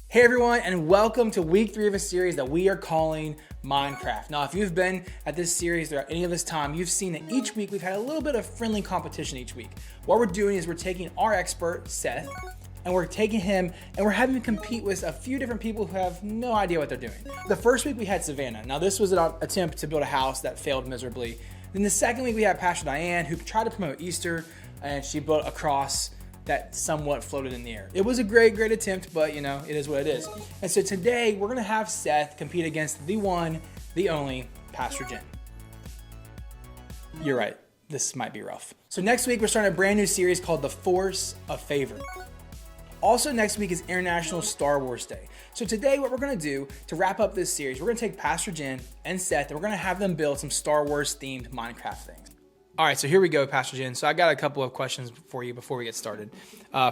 Hey everyone, and welcome to week 3 of a series that we are calling Mindcraft. Now, if you've been at this series throughout any of this time, you've seen that each week we've had a little bit of friendly competition each week. What we're doing is we're taking our expert, Seth, and we're taking him and we're having him compete with a few different people who have no idea what they're doing. The first week we had Savannah. Now, this was an attempt to build a house that failed miserably. Then the second week we had Pastor Diane, who tried to promote Easter, and she built a cross that somewhat floated in the air. It was a great attempt, but you know, it is what it is. And so today we're gonna have Seth compete against the one, the only Pastor Jen. You're right, this might be rough. So next week we're starting a brand new series called The Force of Favor. Also next week is International Star Wars Day. So today what we're gonna do to wrap up this series, we're gonna take Pastor Jen and Seth and we're gonna have them build some Star Wars themed Minecraft things. All right, so here we go, Pastor Jen. So I got a couple of questions for you before we get started.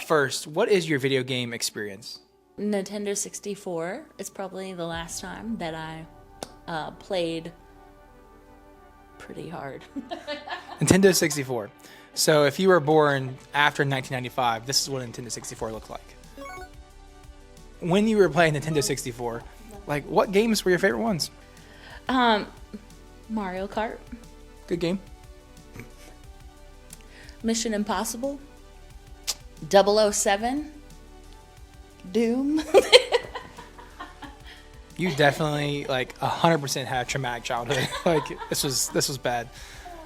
First, what is your video game experience? Nintendo 64 is probably the last time that I played pretty hard. Nintendo 64. So if you were born after 1995, this is what a Nintendo 64 looked like. When you were playing Nintendo 64, like what games were your favorite ones? Mario Kart, Good game. Mission Impossible, 007, Doom. You definitely like 100% had a traumatic childhood. Like this was bad.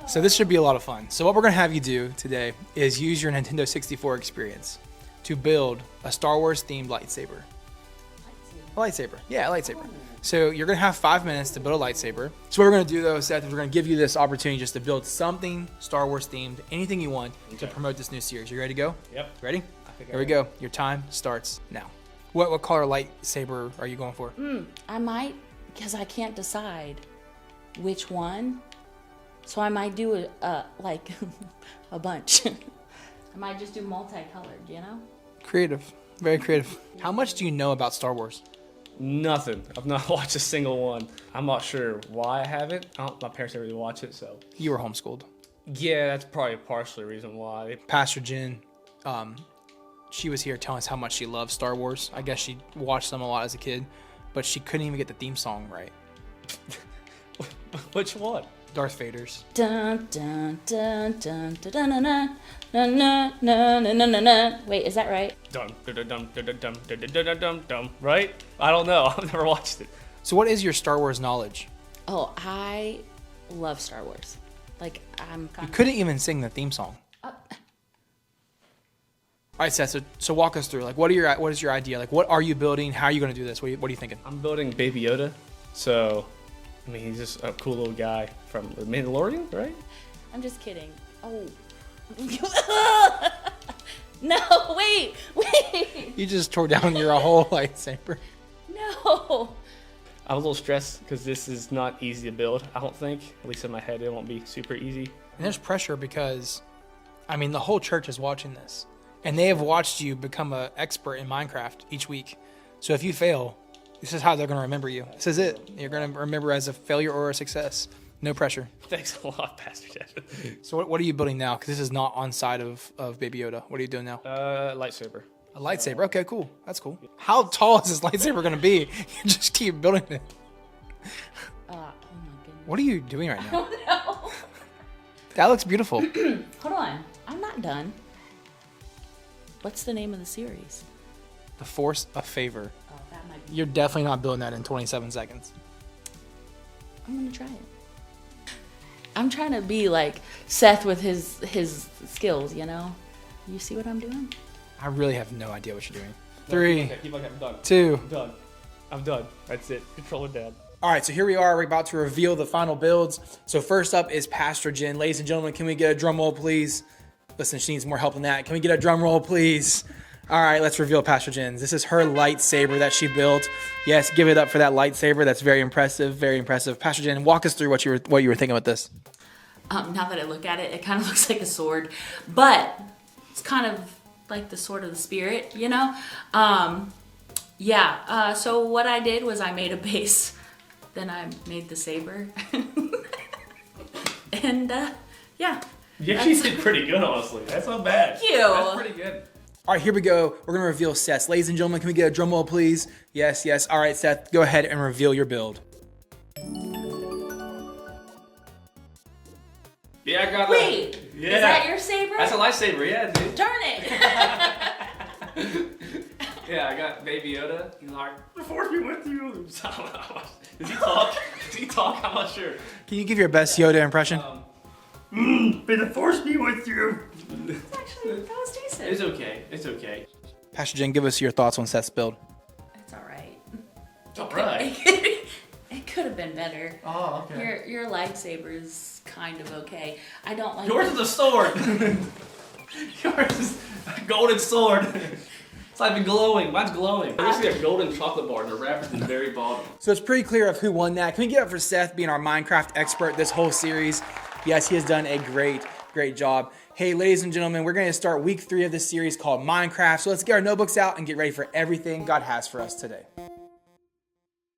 So this should be a lot of fun. So what we're gonna have you do today is use your Nintendo 64 experience to build a Star Wars themed lightsaber. A lightsaber, yeah, a lightsaber. So you're gonna have 5 minutes to build a lightsaber. So what we're gonna do though, Seth, is we're gonna give you this opportunity just to build something Star Wars themed, anything you want to promote this new series. You ready to go? Yep. Ready? Here we go. Your time starts now. What color lightsaber are you going for? I might, because I can't decide which one. So I might do like a bunch. I might just do multicolored, you know? Creative, very creative. How much do you know about Star Wars? Nothing. I've not watched a single one. I'm not sure why I haven't. My parents didn't really watch it, so. You were homeschooled. Yeah, that's probably partially the reason why. Pastor Jen, she was here telling us how much she loves Star Wars. I guess she watched them a lot as a kid, but she couldn't even get the theme song right. Which one? Darth Vader's. Dun dun dun dun dun dun dun dun dun dun dun dun dun. Wait, is that right? Dum dum dum dum dum dum dum dum dum. Right? I don't know. I've never watched it. So what is your Star Wars knowledge? Oh, I love Star Wars. Like I'm. You couldn't even sing the theme song. All right, Seth. So walk us through. Like, what is your idea? Like, what are you building? How are you going to do this? What are you thinking? I'm building Baby Yoda. So, I mean, he's just a cool little guy from The Mandalorian, right? I'm just kidding. Oh. No, wait. You just tore down your whole lightsaber. No. I'm a little stressed because this is not easy to build, I don't think. At least in my head, it won't be super easy. And there's pressure because, I mean, the whole church is watching this. And they have watched you become an expert in Minecraft each week. So if you fail, this is how they're going to remember you. This is it. You're going to remember as a failure or a success. No pressure. Thanks a lot, Pastor Jeff. So what are you building now? Because this is not on side of Baby Yoda. What are you doing now? Lightsaber. A lightsaber. Okay, cool. That's cool. How tall is this lightsaber going to be? You just keep building it. Oh my goodness. What are you doing right now? Oh no. That looks beautiful. Hold on. I'm not done. What's the name of the series? The Force of Favor. Oh, that might be. You're definitely not building that in 27 seconds. I'm gonna try it. I'm trying to be like Seth with his skills, you know? You see what I'm doing? I really have no idea what you're doing. 3, Keep looking. I'm done. 2. I'm done. I'm done. That's it. Controller down. All right, so here we are. We're about to reveal the final builds. So first up is Pastor Jen. Ladies and gentlemen, can we get a drum roll, please? Listen, she needs more help than that. Can we get a drum roll, please? All right, let's reveal Pastor Jen's. This is her lightsaber that she built. Yes, give it up for that lightsaber. That's very impressive, very impressive. Pastor Jen, walk us through what you were thinking with this. Now that I look at it, it kind of looks like a sword, but it's kind of like the sword of the spirit, you know? So what I did was I made a base, then I made the saber, and yeah. You actually did pretty good, honestly. That's not bad. Thank you. That's pretty good. All right, here we go. We're gonna reveal Seth's. Ladies and gentlemen, can we get a drum roll, please? Yes, yes. All right, Seth, go ahead and reveal your build. Yeah, I got Wait, Yeah. is that your saber? That's a lightsaber, yeah, dude. Darn it. Yeah, I got Baby Yoda. He's like, the force be with you. Does he talk? Does he talk? I'm not sure. Can you give your best Yoda impression? May the force be with you. Actually, that was decent. It's okay. It's okay. Pastor Jen, give us your thoughts on Seth's build. It's all right. It's all right. It could have been better. Oh, okay. Your lightsaber is kind of okay. I don't like Yours is a sword. Yours is a golden sword. It's not even glowing. Mine's glowing. There's actually a golden chocolate bar and the wrapper is in the very bottom. So it's pretty clear of who won that. Can we get up for Seth being our Minecraft expert this whole series? Yes, he has done a great job. Hey, ladies and gentlemen, we're going to start week 3 of this series called Minecraft. So let's get our notebooks out and get ready for everything God has for us today.